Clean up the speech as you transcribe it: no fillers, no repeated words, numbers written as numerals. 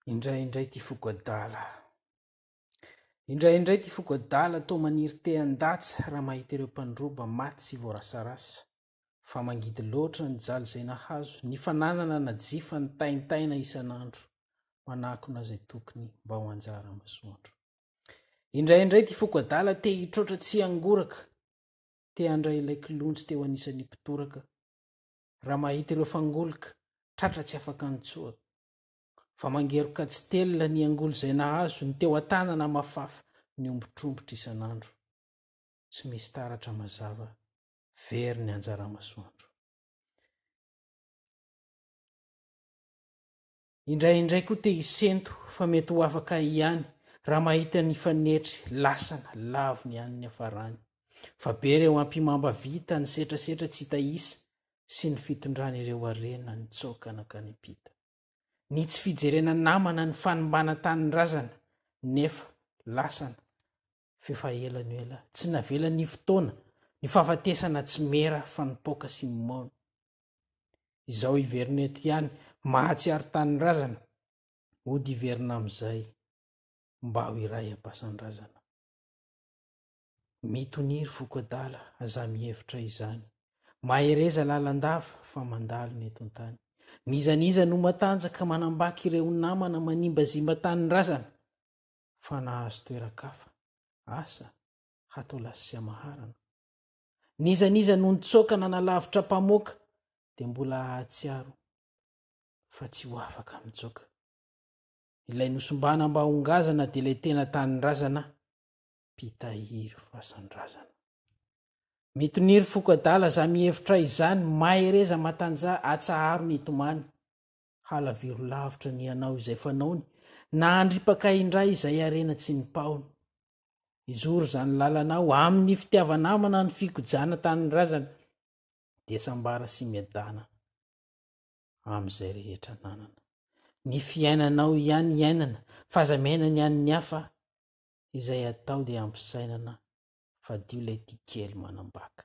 Indraindray ty fokoadala ty fokoadala to maniry te an-datsa raha mahita ireo mpandroba maty sy voarasarasa fa mangidy loatra ny jaly zay nahazo ny fananana na jifa ny taintaina isan'andro manakona zay tokony mba ho anjara masoandro. Indraindray ty fokoadala te hitrotra tsy angoraka, te andray ilay kilontsy teo anisan'ny mpitoraka, raha mahita ireo fangoloka tratra tsy afaka nitsoaka, fa mangeroka tsy telona ny angolo zay nahazo ny teo an-tanana mafafa ny ombotrombotra isan'andro. Tsy misy taratra mazava, very ny anjara masoandro. Indraindray koa te hisento fa mety ho afaka ihany raha mahita ny fanetry lasana lavo ny an'ny hafarany, fa be reo ampimamba vita ny setrasetra tsy hita isa sy ny fitondrany ireo arena ny tsokana ka ny pita. Ny tsy fijerena namana ny fanimbana tanin'ny razana nefa lasana fefa ela ny ela tsy navela ny fotoana ny fahafatesana tsy mera fa nipoka sy mimoana. Izao iverina eto ihany mahatsiaro tanin'ny razana ody iverina am'izay mba ho iray ampasan'ny razana. Mitoniry fokoadala aza mihevitra izany, mahereza lalandava fa mandalo ny eto an-tany. Nizaniza no matanjaka manambaka ireo namana manimbazimba tanin'ny razana, fa nahazo toerakafa asa hatao lasy sy amaharana. Nizaniza no nitsokana nalavitra mpamoaka dia mbola ahatsiaro fa tsy ho afaka mitsoka. Ilay nosombana mba hongazana dia ilay tena tanin'ny razana pitahiry fasan'ny razana. Mitoniry fokoadala za mihevitra izany, mahereza matanja atsaharo ny tomany, halaviro lavitra ny anao izay fanaony na andripaka indray izay arena tsy ny paony. Izoro zany lalanao amin'ny fitiavanamana ny fikojana tanin'ny razana dia sambara sy miadana am'izay rehetra nanana. Ny fiainanao ihany iainana, fazamenana ihany ny hafa, izay atao dia ampisainana fa dio lay tia kely manambaka.